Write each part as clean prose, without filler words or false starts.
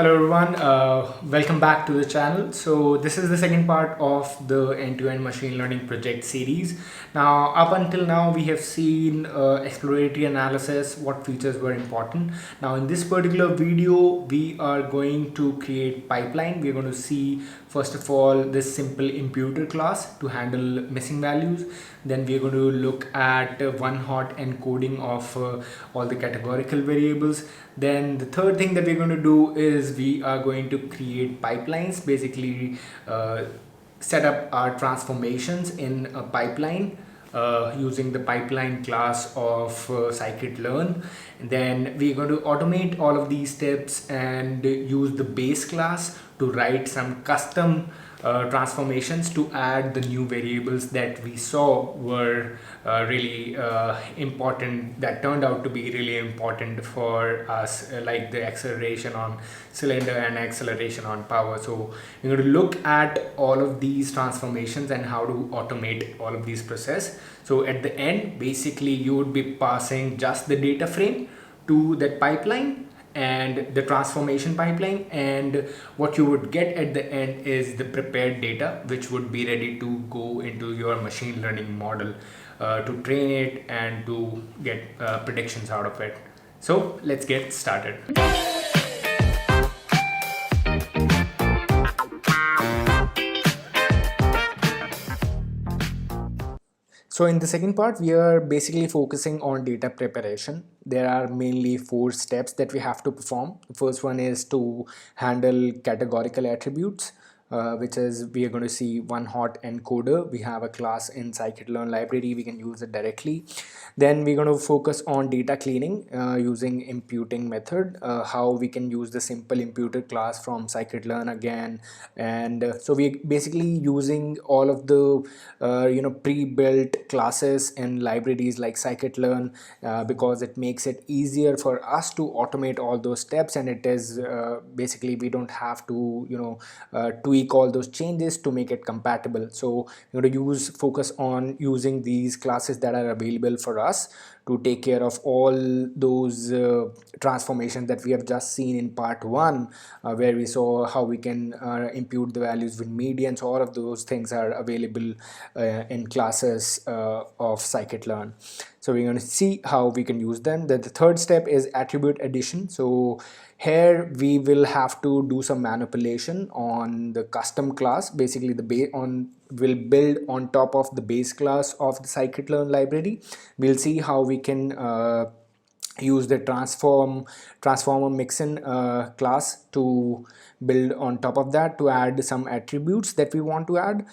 Hello everyone, welcome back to the channel. So this is the second part of the end-to-end machine learning project series. Now up until now we have seen exploratory analysis, what features were important. Now in this particular video we are going to create pipeline. We're going to see first of all this simple imputer class to handle missing values. Then we're going to look at one hot encoding of all the categorical variables. Then the third thing that we're going to do is we are going to create pipelines, basically set up our transformations in a pipeline using the pipeline class of scikit-learn. And then we're going to automate all of these steps and use the base class to write some custom transformations to add the new variables that we saw were really important, that turned out to be really important for us, like the acceleration on cylinder and acceleration on power. So we're going to look at all of these transformations and how to automate all of these process. So at the end, basically you would be passing just the data frame to that pipeline and the transformation pipeline, and what you would get at the end is the prepared data which would be ready to go into your machine learning model to train it and to get predictions out of it. So let's get started. So in the second part, we are basically focusing on data preparation. There are mainly 4 steps that we have to perform. The first one is to handle categorical attributes, which is we are going to see one hot encoder. We have a class in scikit-learn library. We can use it directly. Then we're going to focus on data cleaning using imputing method, how we can use the simple imputer class from scikit-learn again. And so we're basically using all of the pre-built classes and libraries like scikit-learn because it makes it easier for us to automate all those steps, and it is basically we don't have to tweak all those changes to make it compatible. So we're going to focus on using these classes that are available for us to take care of all those transformations that we have just seen in part 1, where we saw how we can impute the values with medians. All of those things are available in classes of scikit-learn. So we're going to see how we can use them. The third step is attribute addition. So here we will have to do some manipulation on the custom class. Basically will build on top of the base class of the scikit-learn library. We'll see how we can use the transformer mixin class to build on top of that to add some attributes that we want to add.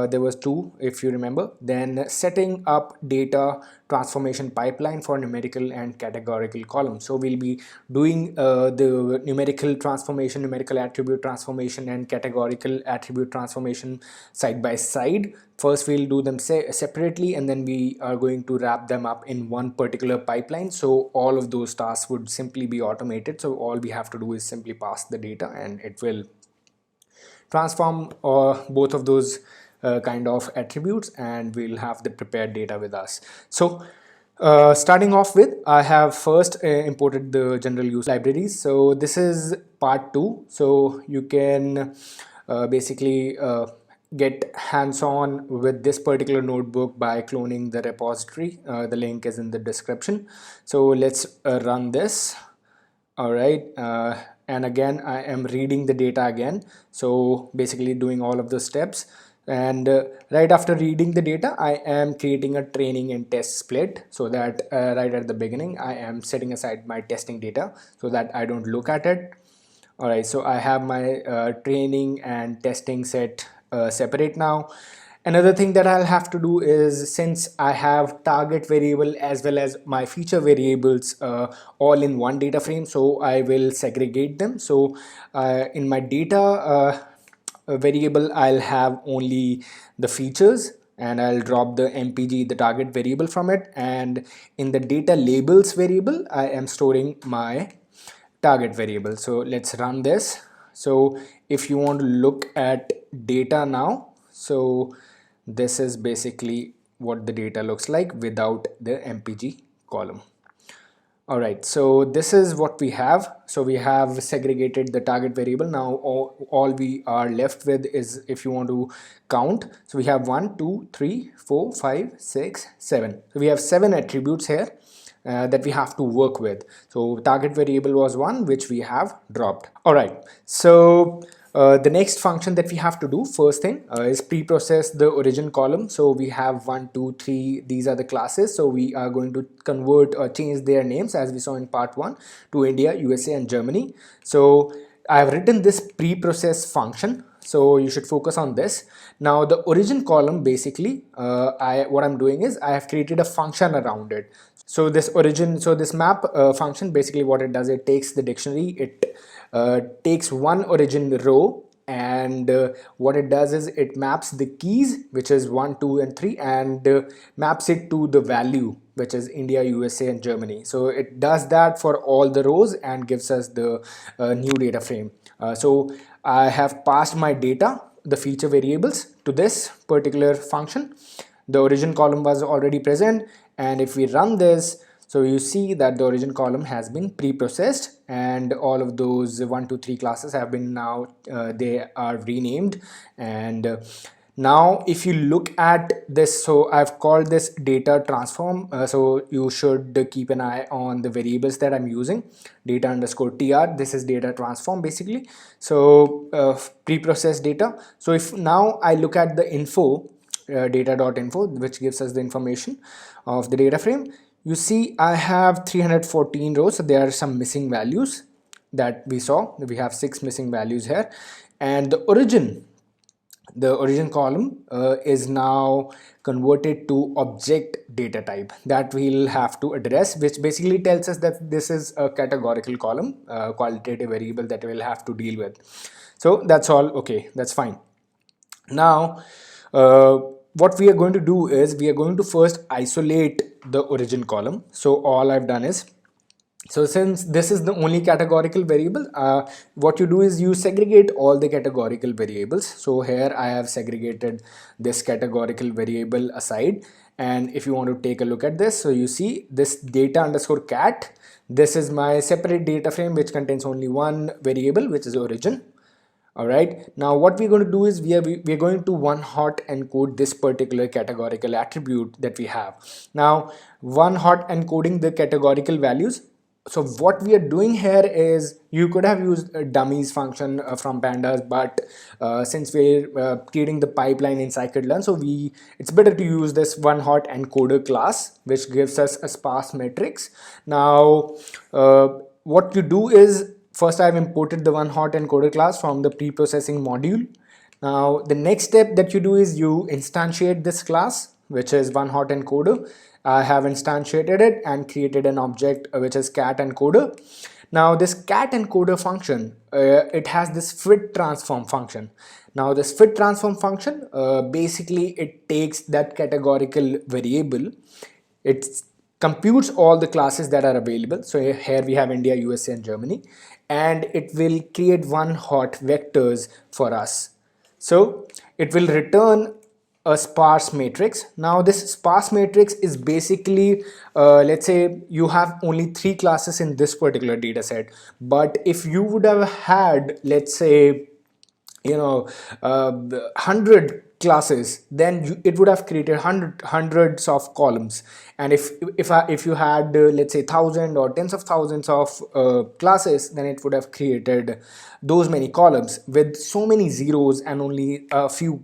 There was 2 if you remember. Then setting up data transformation pipeline for numerical and categorical columns. So we'll be doing the numerical transformation, numerical attribute transformation and categorical attribute transformation side by side. First we'll do them separately, and then we are going to wrap them up in one particular pipeline. So all of those tasks would simply be automated. So all we have to do is simply pass the data and it will transform both of those kind of attributes, and we'll have the prepared data with us. So starting off with, I have first imported the general use libraries. So this is part 2. So you can basically get hands-on with this particular notebook by cloning the repository. The link is in the description. So let's run this. All right, and again I am reading the data again, so basically doing all of the steps. And right after reading the data, I am creating a training and test split, so that right at the beginning I am setting aside my testing data so that I don't look at it. All right, so I have my training and testing set separate now. Another thing that I'll have to do is, since I have target variable as well as my feature variables all in one data frame, so I will segregate them. So in my data variable, I'll have only the features, and I'll drop the MPG, the target variable, from it. And in the data labels variable, I am storing my target variable. So let's run this. So if you want to look at data now, so this is basically what the data looks like without the MPG column. All right, so this is what we have. So we have segregated the target variable. Now all we are left with is, if you want to count, so we have 1, 2, 3, 4, 5, 6, 7. So we have 7 attributes here that we have to work with. So target variable was 1, which we have dropped. All right, so the next function that we have to do, first thing, is pre-process the origin column. So we have 1, 2, 3, these are the classes. So we are going to convert or change their names, as we saw in part 1, to India, USA and Germany. So I have written this pre-process function, so you should focus on this. Now the origin column, basically what I'm doing is I have created a function around it. So this map function, basically what it does, it takes the dictionary, it takes one origin row, and what it does is it maps the keys, which is 1, 2 and 3, and maps it to the value, which is India, USA and Germany. So it does that for all the rows and gives us the new data frame. So I have passed my data, the feature variables, to this particular function. The origin column was already present, and if we run this, so you see that the origin column has been pre-processed, and all of those 1, 2, 3 classes have been now they are renamed. And now if you look at this, so I've called this data transform. So you should keep an eye on the variables that I'm using, data underscore tr. This is data transform basically. So pre-processed data. So if now I look at the info, data.info, which gives us the information of the data frame, you see I have 314 rows. So there are some missing values that we saw. We have 6 missing values here, and the origin column is now converted to object data type that we'll have to address, which basically tells us that this is a categorical column, qualitative variable that we'll have to deal with. So that's all okay, that's fine. Now what we are going to do is we are going to first isolate the origin column. So all I've done is, so since this is the only categorical variable, what you do is you segregate all the categorical variables. So here I have segregated this categorical variable aside, and if you want to take a look at this, so you see this data underscore cat, this is my separate data frame which contains only one variable, which is origin. All right, now what we're going to do is we're going to one hot encode this particular categorical attribute that we have. Now one hot encoding the categorical values. So what we are doing here is, you could have used a dummies function from pandas, but since we're creating the pipeline in scikit-learn, so it's better to use this one hot encoder class, which gives us a sparse matrix. Now what you do is, first I've imported the one hot encoder class from the pre-processing module. Now the next step that you do is you instantiate this class, which is one hot encoder. I have instantiated it and created an object which is cat encoder. Now this cat encoder function, it has this fit transform function. Now this fit transform function, basically it takes that categorical variable, it computes all the classes that are available. So here we have India, USA and Germany, and it will create one hot vectors for us. So it will return a sparse matrix. Now this sparse matrix is basically, let's say you have only 3 classes in this particular data set, but if you would have had, let's say, 100 classes, then it would have created hundreds of columns. And if you had let's say 1,000 or tens of thousands of classes, then it would have created those many columns with so many zeros and only a few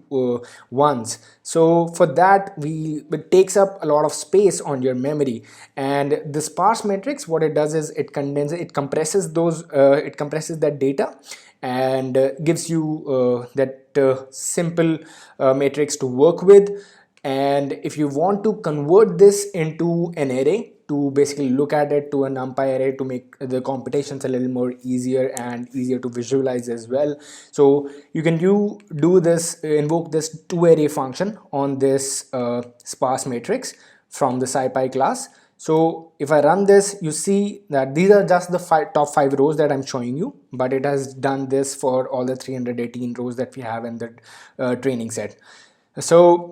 ones. So for that, it takes up a lot of space on your memory. And the sparse matrix, what it does is it compresses that data, and gives you that simple matrix to work with. And if you want to convert this into an array, to basically look at it to a NumPy array, to make the computations a little more easier and easier to visualize as well, so you can do this, invoke this toArray function on this sparse matrix from the SciPy class. So if I run this, you see that these are just the top 5 rows that I'm showing you, but it has done this for all the 318 rows that we have in the training set. So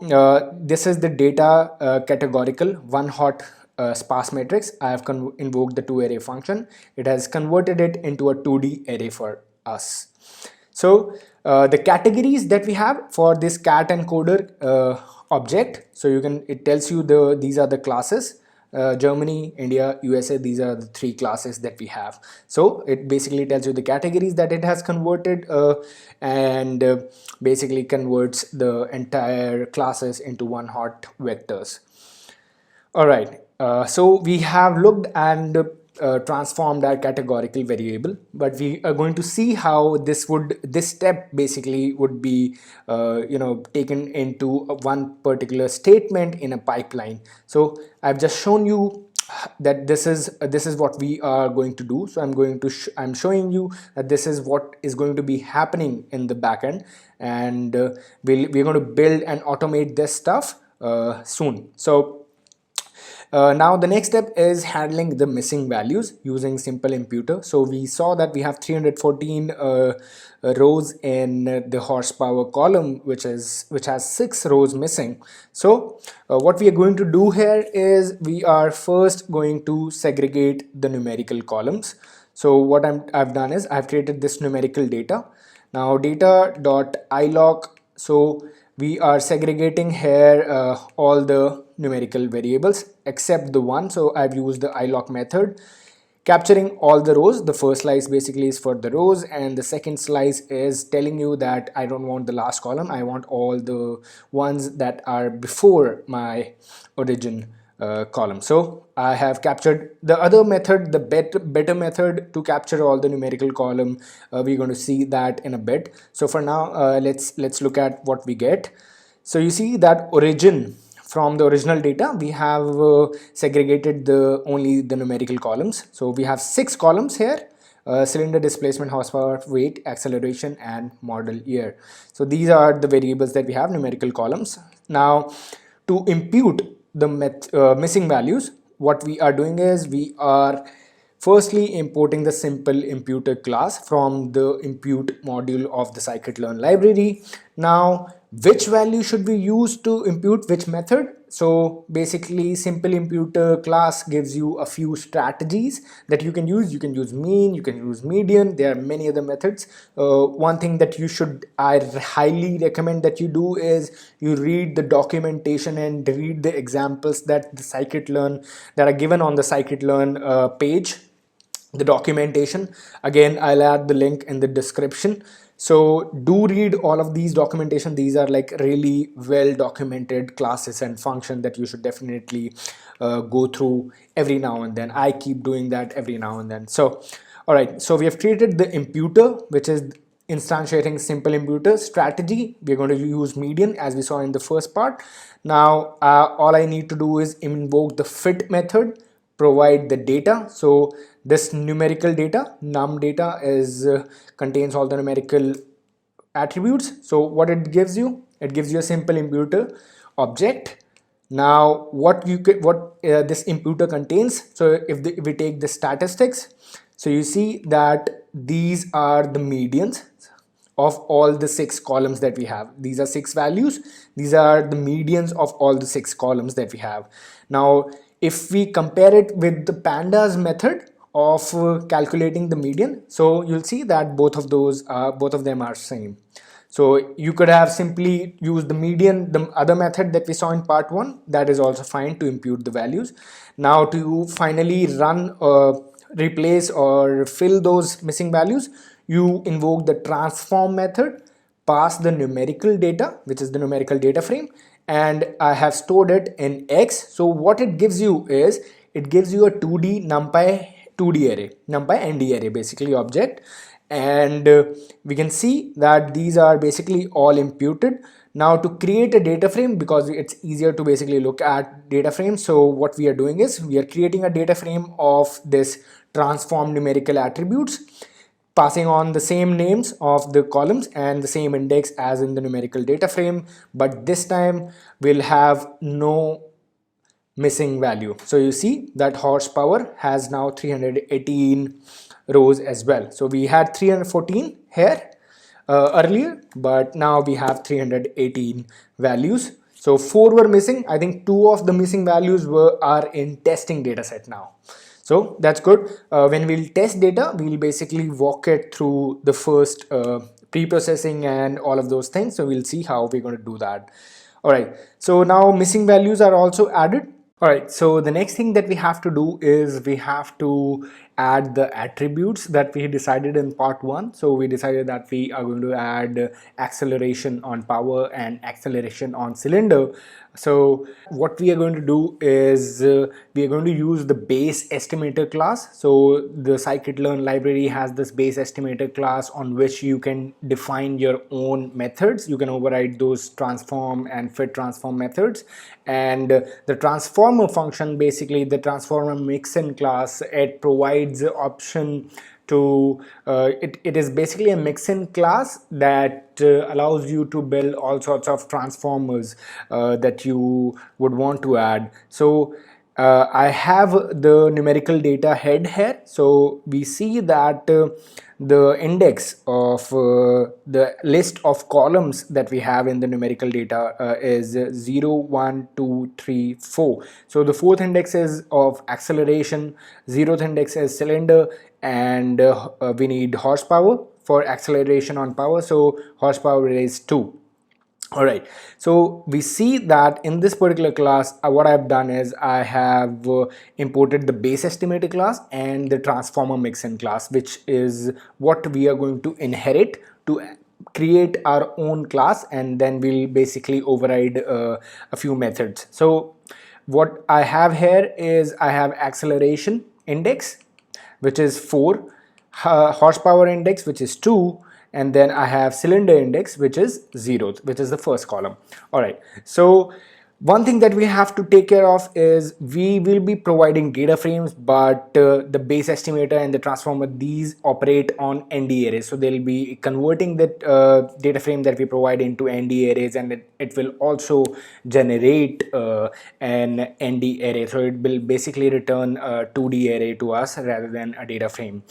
this is the data categorical one hot sparse matrix, I have invoked the toArray function. It has converted it into a 2D array for us. So the categories that we have for this cat encoder object, so it tells you these are the classes. Germany, India, USA, these are the 3 classes that we have. So it basically tells you the categories that it has converted and basically converts the entire classes into one hot vectors. All right, so we have looked and transformed our categorical variable, but we are going to see how this step basically would be taken into one particular statement in a pipeline. So I've just shown you that this is what we are going to do. So I'm showing you that this is what is going to be happening in the backend, and we're going to build and automate this stuff soon. So now the next step is handling the missing values using simple imputer. So we saw that we have 314 rows in the horsepower column, which has 6 rows missing. So what we are going to do here is we are first going to segregate the numerical columns. So what I've done is I've created this numerical data. Now data.iloc, so we are segregating here all the numerical variables except the one. So I've used the iloc method, capturing all the rows. The first slice basically is for the rows, and the second slice is telling you that I don't want the last column, I want all the ones that are before my origin column. So I have captured the other method, the better method to capture all the numerical column. We're going to see that in a bit. So for now, let's look at what we get. So you see that origin, from the original data we have segregated only the numerical columns. So we have 6 columns here: cylinder, displacement, horsepower, weight, acceleration, and model year. So these are the variables that we have, numerical columns. Now to impute the missing values, what we are doing is we are firstly importing the simple imputer class from the impute module of the scikit-learn library. Now which value should we use to impute which method? So basically simple imputer class gives you a few strategies that you can use. You can use mean, you can use median, there are many other methods. One thing that I highly recommend that you do is you read the documentation and read the examples that the scikit-learn that are given on the scikit-learn page, the documentation. Again, I'll add the link in the description. So do read all of these documentation. These are like really well documented classes and functions that you should definitely go through every now and then. I keep doing that every now and then. So all right, so we have created the imputer, which is instantiating simple imputer strategy. We're going to use median as we saw in the first part. Now all I need to do is invoke the fit method, provide the data. So this numerical data, num data, contains all the numerical attributes. So what it gives you a simple imputer object. Now what this imputer contains, so if we take the statistics, so you see that these are the medians of all the 6 columns that we have. These are 6 values. These are the medians of all the 6 columns that we have. Now if we compare it with the pandas method of calculating the median, so you'll see that both of them are same. So you could have simply used the median, the other method that we saw in part 1, that is also fine to impute the values. Now to finally run replace or fill those missing values, you invoke the transform method, pass the numerical data, which is the numerical data frame, and I have stored it in X. So what it gives you is it gives you a 2D NumPy 2D array, NumPy ND array basically object, and we can see that these are basically all imputed. Now to create a data frame, because it's easier to basically look at data frames, so what we are doing is we are creating a data frame of this transform numerical attributes, passing on the same names of the columns and the same index as in the numerical data frame, but this time we'll have no missing value. So you see that horsepower has now 318 rows as well. So we had 314 here earlier, but now we have 318 values. So 4 were missing. I think 2 of the missing values are in testing data set now. So that's good. When we'll test data, we'll basically walk it through the first pre-processing and all of those things. So we'll see how we're going to do that. All right. So now missing values are also added. All right, so the next thing that we have to do is we have to add the attributes that we decided in part 1. So we decided that we are going to add acceleration on power and acceleration on cylinder. So what we are going to do is we are going to use the base estimator class. So the scikit-learn library has this base estimator class on which you can define your own methods. You can override those transform and fit transform methods, and the transformer function, basically the transformer mixin class, it provides the option to it is basically a mixin class that allows you to build all sorts of transformers that you would want to add. So I have the numerical data head here. So we see that the index of the list of columns that we have in the numerical data is 0, 1, 2, 3, 4. So the fourth index is of acceleration, 0th index is cylinder, and we need horsepower for acceleration on power. So horsepower is 2. All right, so we see that in this particular class, what I've done is I have imported the base estimator class and the transformer mixin class, which is what we are going to inherit to create our own class, and then we'll basically override a few methods. So what I have here is I have acceleration index, which is 4, horsepower index, which is 2, and then I have cylinder index, which is 0th, which is the first column. All right, so one thing that we have to take care of is we will be providing data frames, but the base estimator and the transformer, these operate on ND arrays. So they'll be converting the data frame that we provide into ND arrays, and it will also generate an ND array. So it will basically return a 2D array to us rather than a data frame,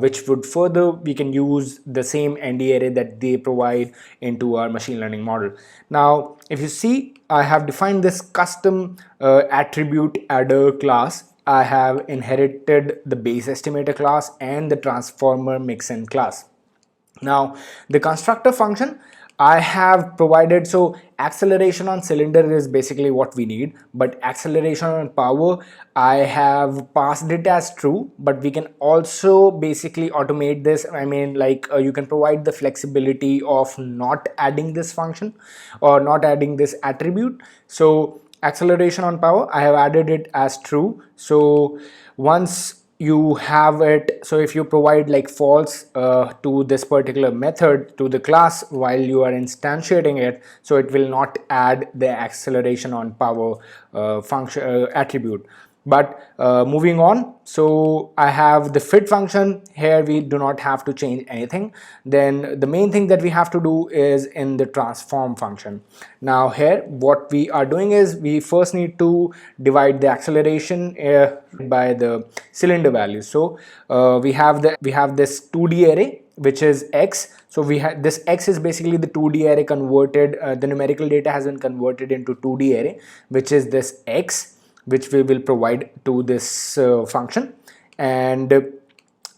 which would further we can use the same ND array that they provide into our machine learning model. Now, if you see, I have defined this custom attribute adder class. I have inherited the base estimator class and the transformer mixin class. Now, the constructor function I have provided, so acceleration on cylinder is basically what we need, but acceleration on power, I have passed it as true, but we can also basically automate this. I mean, like you can provide the flexibility of not adding this function or not adding this attribute. So acceleration on power, I have added it as true. So once you have it, so if you provide like false to this particular method to the class while you are instantiating it, so it will not add the acceleration on power function attribute. But moving on, so I have the fit function here. We do not have to change anything. Then the main thing that we have to do is in the transform function. Now here what we are doing is we first need to divide the acceleration by the cylinder value. So we have this 2D array, which is x. So we have this x is basically the 2D array converted, the numerical data has been converted into 2D array, which is this x, which we will provide to this function. And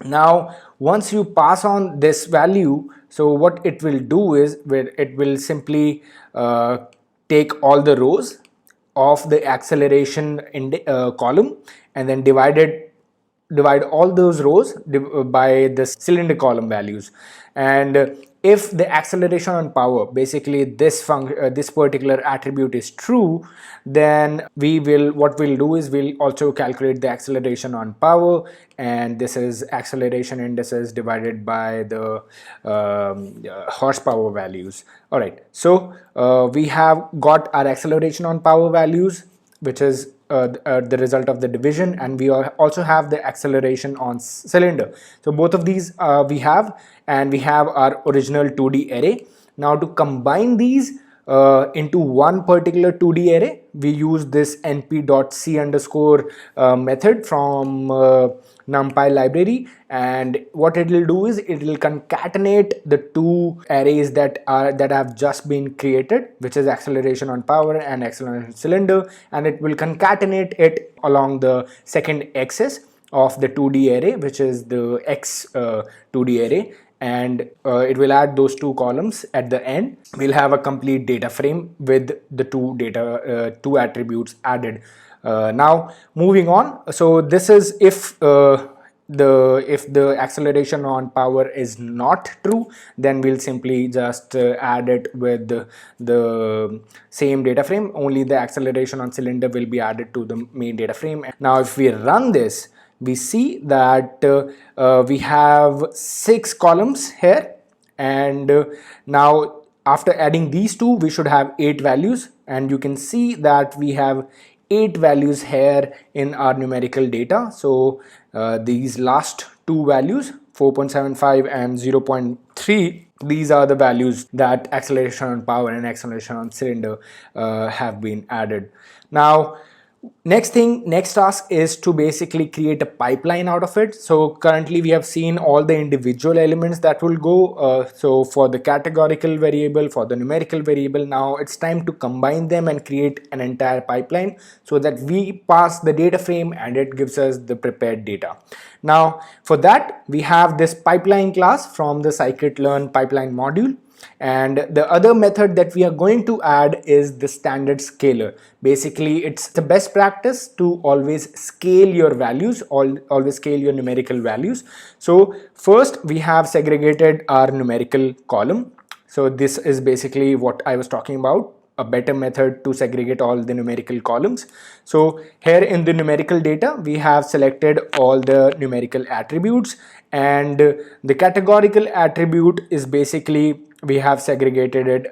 now once you pass on this value, so what it will do is it will simply take all the rows of the acceleration column and then divide all those rows by the cylinder column values. And if the acceleration on power, basically this particular attribute is true, then what we'll do is we'll also calculate the acceleration on power, and this is acceleration indices divided by the horsepower values. All right, so we have got our acceleration on power values, which is the result of the division, and we also have the acceleration on cylinder. So both of these we have, and we have our original 2D array. Now to combine these, into one particular 2D array, we use this np.c underscore method from NumPy library, and what it will do is it will concatenate the two arrays that have just been created, which is acceleration on power and acceleration on cylinder, and it will concatenate it along the second axis of the 2D array, which is the x 2D array, and it will add those two columns at the end. We'll have a complete data frame with the two attributes added. Now moving on, so this is if the acceleration on power is not true, then we'll simply just add it with the same data frame. Only the acceleration on cylinder will be added to the main data frame. Now if we run this, we see that we have 6 columns here, and now after adding these two, we should have 8 values, and you can see that we have 8 values here in our numerical data. So these last two values, 4.75 and 0.3, these are the values that acceleration on power and acceleration on cylinder have been added. Now next task is to basically create a pipeline out of it. So currently we have seen all the individual elements that will go. So for the categorical variable, for the numerical variable, now it's time to combine them and create an entire pipeline so that we pass the data frame and it gives us the prepared data. Now for that, we have this pipeline class from the scikit-learn pipeline module. And the other method that we are going to add is the standard scaler. Basically, it's the best practice to always scale your values, always scale your numerical values. So first we have segregated our numerical column. So this is basically what I was talking about, a better method to segregate all the numerical columns. So here in the numerical data, we have selected all the numerical attributes, and the categorical attribute is basically, we have segregated it.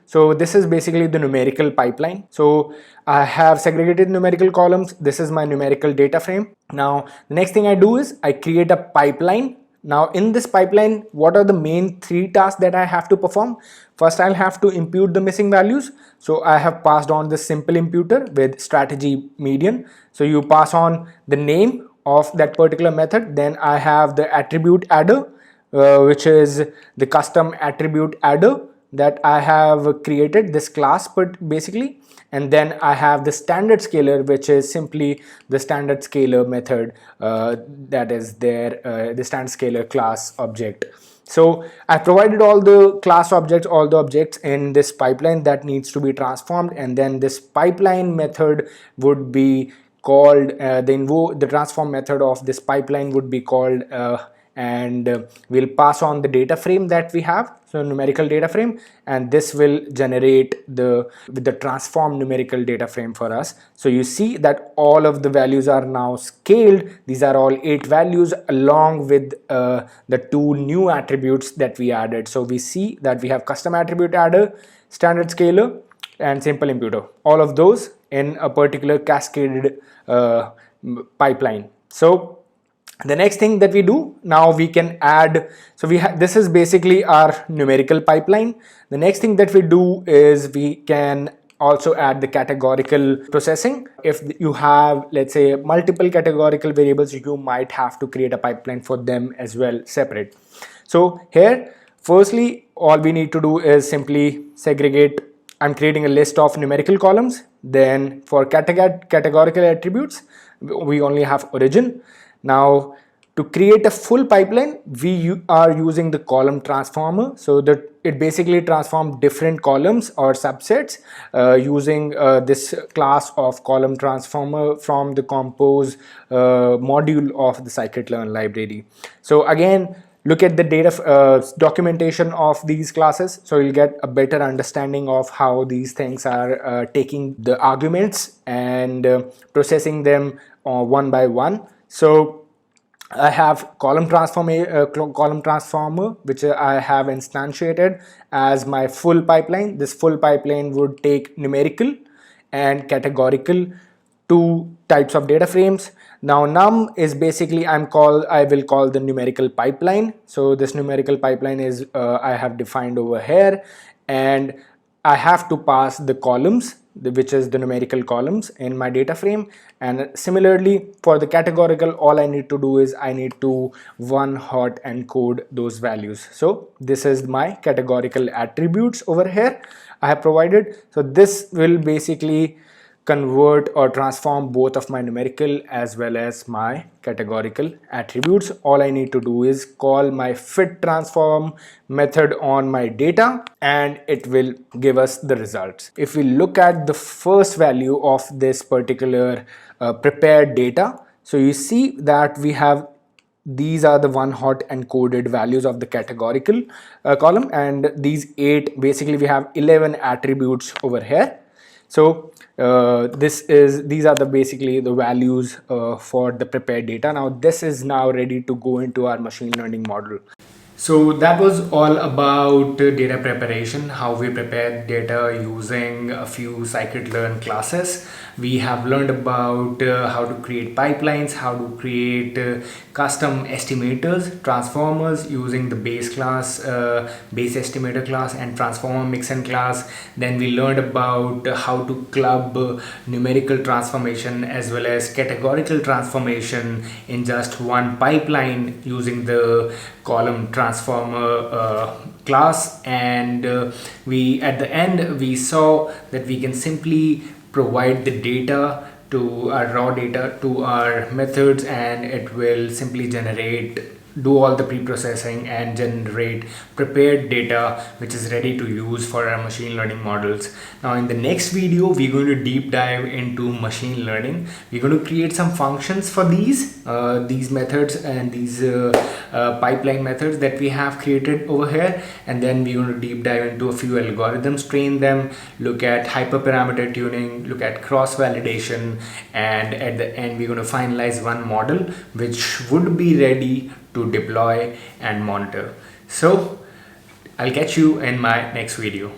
So this is basically the numerical pipeline. So I have segregated numerical columns. This is my numerical data frame. Now the next thing I do is I create a pipeline. Now in this pipeline, what are the main 3 tasks that I have to perform? First, I'll have to impute the missing values. So I have passed on the simple imputer with strategy median. So you pass on the name of that particular method. Then I have the attribute adder, which is the custom attribute adder that I have created, this class but basically. And then I have the standard scaler, which is simply the standard scaler method that is there, the standard scaler class object. So I provided all the class objects, all the objects in this pipeline that needs to be transformed, and then this pipeline method would be called, the transform method of this pipeline would be called, and we'll pass on the data frame that we have, so numerical data frame, and this will generate the transform numerical data frame for us. So you see that all of the values are now scaled. These are all 8 values along with the 2 new attributes that we added. So we see that we have custom attribute adder, standard scaler, and simple imputer, all of those in a particular cascaded pipeline. So the next thing that we do, now we can add, so this is basically our numerical pipeline. The next thing that we do is we can also add the categorical processing. If you have, let's say, multiple categorical variables, you might have to create a pipeline for them as well, separate. So here, firstly, all we need to do is simply segregate. I'm creating a list of numerical columns. Then for categorical attributes, we only have origin. Now to create a full pipeline, we are using the column transformer, so that it basically transforms different columns or subsets using this class of column transformer from the compose module of the scikit-learn library. So again, look at the data documentation of these classes, so you'll get a better understanding of how these things are taking the arguments and processing them one by one. So I have column transformer, which I have instantiated as my full pipeline. This full pipeline would take numerical and categorical 2 types of data frames. Now num is basically, I will call the numerical pipeline. So this numerical pipeline is I have defined over here, and I have to pass the columns, which is the numerical columns in my data frame. And similarly for the categorical, all I need to do is I need to one hot encode those values. So this is my categorical attributes over here I have provided. So this will basically convert or transform both of my numerical as well as my categorical attributes. All I need to do is call my fit transform method on my data and it will give us the results. If we look at the first value of this particular prepared data, so you see that we have these are the one hot encoded values of the categorical column, and these 8, basically we have 11 attributes over here. So these are the basically the values for the prepared data. Now this is now ready to go into our machine learning model. So that was all about data preparation, how we prepare data using a few scikit-learn classes. We have learned about how to create pipelines, how to create custom estimators, transformers using the base class, base estimator class, and transformer mixin class. Then we learned about how to club numerical transformation as well as categorical transformation in just one pipeline using the column transformer class. And we at the end we saw that we can simply provide the data to our raw data to our methods, and it will simply do all the pre-processing and generate prepared data which is ready to use for our machine learning models. Now in the next video we're going to deep dive into machine learning. We're going to create some functions for these methods and these pipeline methods that we have created over here, and then we're going to deep dive into a few algorithms, train them, look at hyperparameter tuning, look at cross validation, and at the end we're going to finalize one model which would be ready to deploy and monitor. So I'll catch you in my next video.